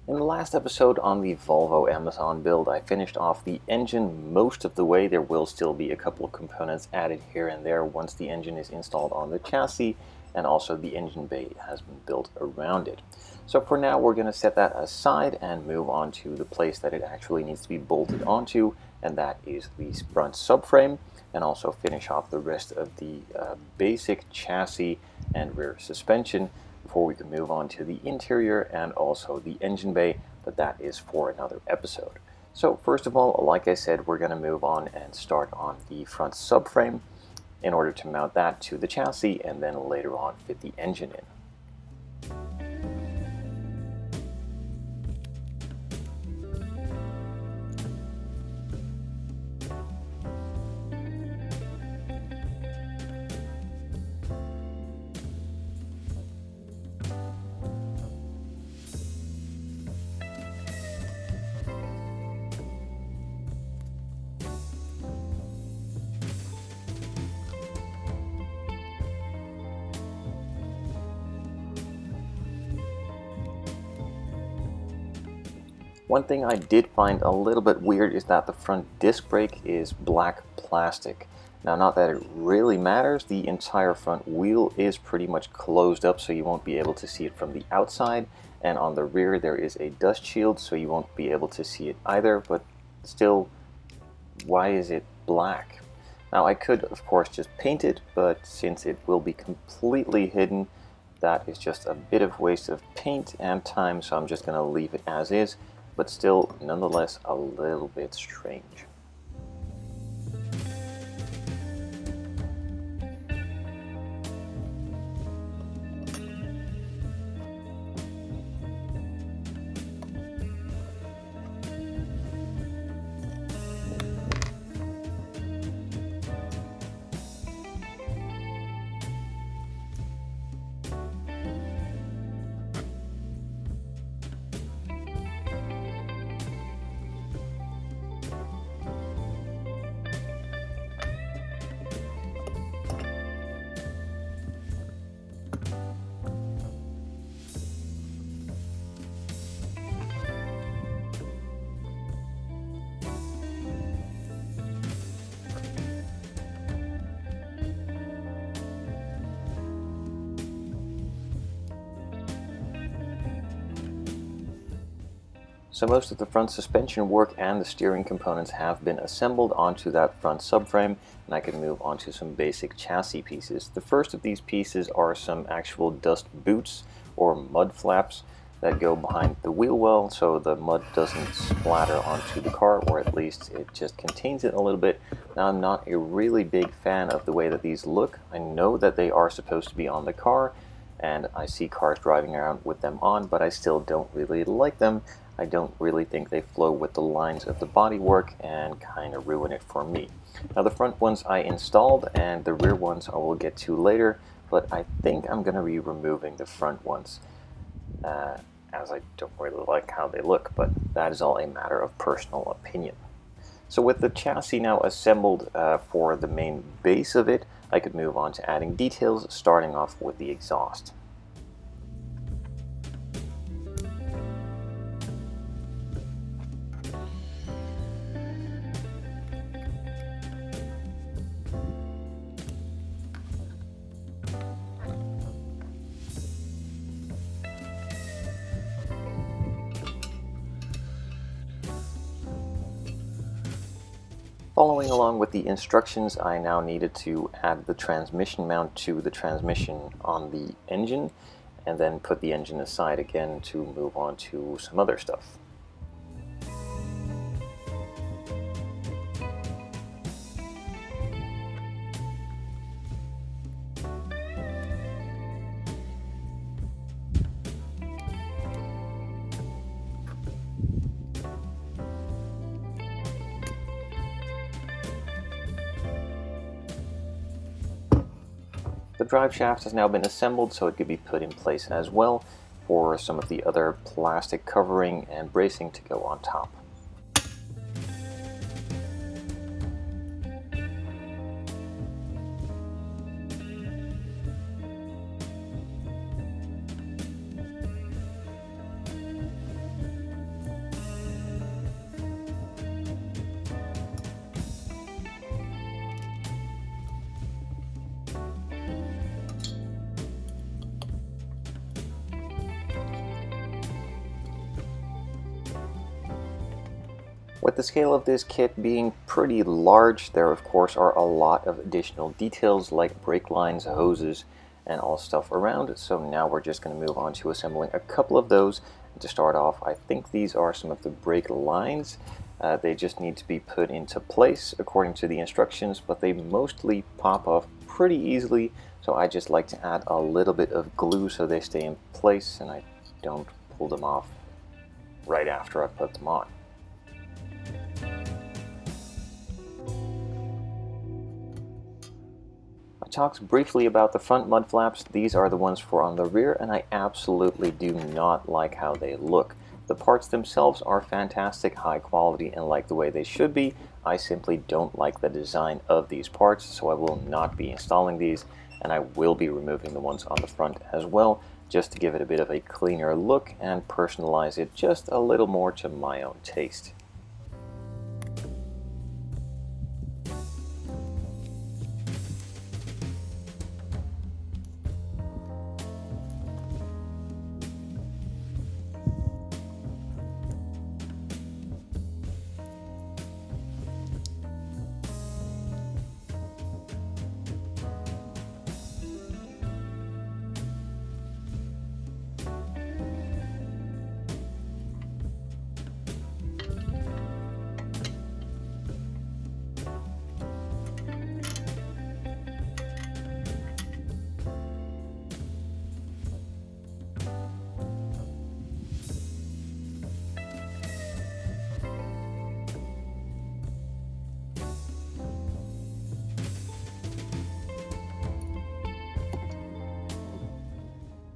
In the last episode on the Volvo Amazon build, I finished off the engine most of the way. There will still be a couple of components added here and there once the engine is installed on the chassis, and also the engine bay has been built around it. So for now, we're going to set that aside and move on to the place that it actually needs to be bolted onto, and that is the front subframe, and also finish off the rest of the basic chassis and rear suspension before we can move on to the interior and also the engine bay, but that is for another episode. So first of all, like I said, we're going to move on and start on the front subframe in order to mount that to the chassis and then later on fit the engine in. One thing I did find a little bit weird is that the front disc brake is black plastic. Now, not that it really matters, the entire front wheel is pretty much closed up, so you won't be able to see it from the outside, and on the rear there is a dust shield, so you won't be able to see it either, but still, why is it black? Now, I could of course just paint it, but since it will be completely hidden, that is just a bit of waste of paint and time, so I'm just going to leave it as is. But still, nonetheless, a little bit strange. So most of the front suspension work and the steering components have been assembled onto that front subframe, and I can move on to some basic chassis pieces. The first of these pieces are some actual dust boots or mud flaps that go behind the wheel well so the mud doesn't splatter onto the car, or at least it just contains it a little bit. Now, I'm not a really big fan of the way that these look. I know that they are supposed to be on the car, and I see cars driving around with them on, but I still don't really like them. I don't really think they flow with the lines of the bodywork and kind of ruin it for me. Now, the front ones I installed and the rear ones I will get to later, but I think I'm going to be removing the front ones as I don't really like how they look, but that is all a matter of personal opinion. So with the chassis now assembled for the main base of it, I could move on to adding details, starting off with the exhaust. Following along with the instructions, I now needed to add the transmission mount to the transmission on the engine, and then put the engine aside again to move on to some other stuff. The drive shaft has now been assembled so it could be put in place as well for some of the other plastic covering and bracing to go on top. With the scale of this kit being pretty large, there of course are a lot of additional details like brake lines, hoses, and all stuff around. So now we're just going to move on to assembling a couple of those. And to start off, I think these are some of the brake lines. They just need to be put into place according to the instructions, but they mostly pop off pretty easily. So I just like to add a little bit of glue so they stay in place and I don't pull them off right after I put them on. I talked briefly about the front mud flaps. These are the ones for on the rear, and I absolutely do not like how they look. The parts themselves are fantastic, high quality, and like the way they should be. I simply don't like the design of these parts, so I will not be installing these, and I will be removing the ones on the front as well, just to give it a bit of a cleaner look and personalize it just a little more to my own taste.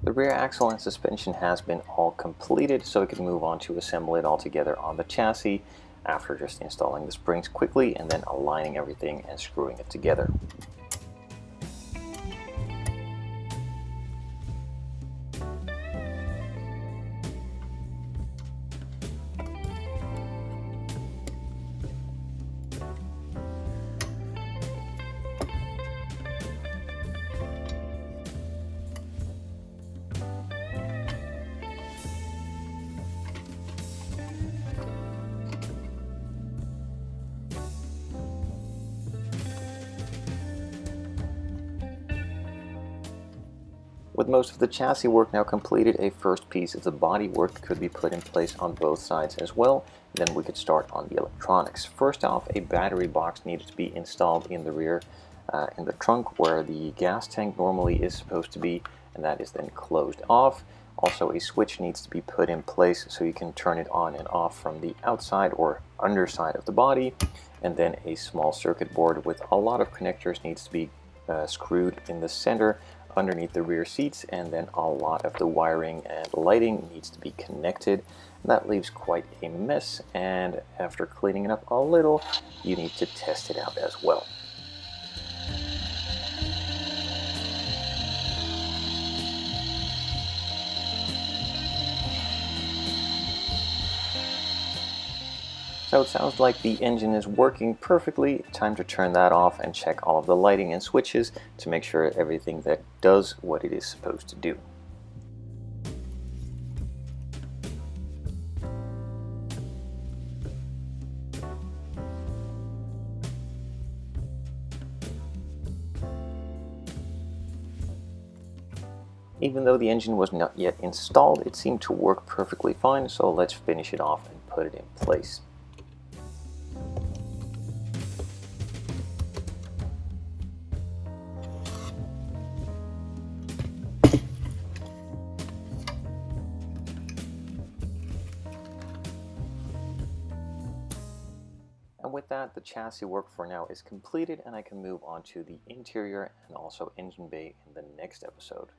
The rear axle and suspension has been all completed, so we can move on to assemble it all together on the chassis after just installing the springs quickly and then aligning everything and screwing it together. With most of the chassis work now completed, a first piece of the body work could be put in place on both sides as well. Then we could start on the electronics. First off, a battery box needed to be installed in the rear, in the trunk where the gas tank normally is supposed to be, and that is then closed off. Also, a switch needs to be put in place so you can turn it on and off from the outside or underside of the body. And then a small circuit board with a lot of connectors needs to be screwed in the center underneath the rear seats, and then a lot of the wiring and lighting needs to be connected. That leaves quite a mess, and after cleaning it up a little, you need to test it out as well. So it sounds like the engine is working perfectly. Time to turn that off and check all of the lighting and switches to make sure everything that does what it is supposed to do. Even though the engine was not yet installed, it seemed to work perfectly fine, so let's finish it off and put it in place. And with that, the chassis work for now is completed, and I can move on to the interior and also engine bay in the next episode.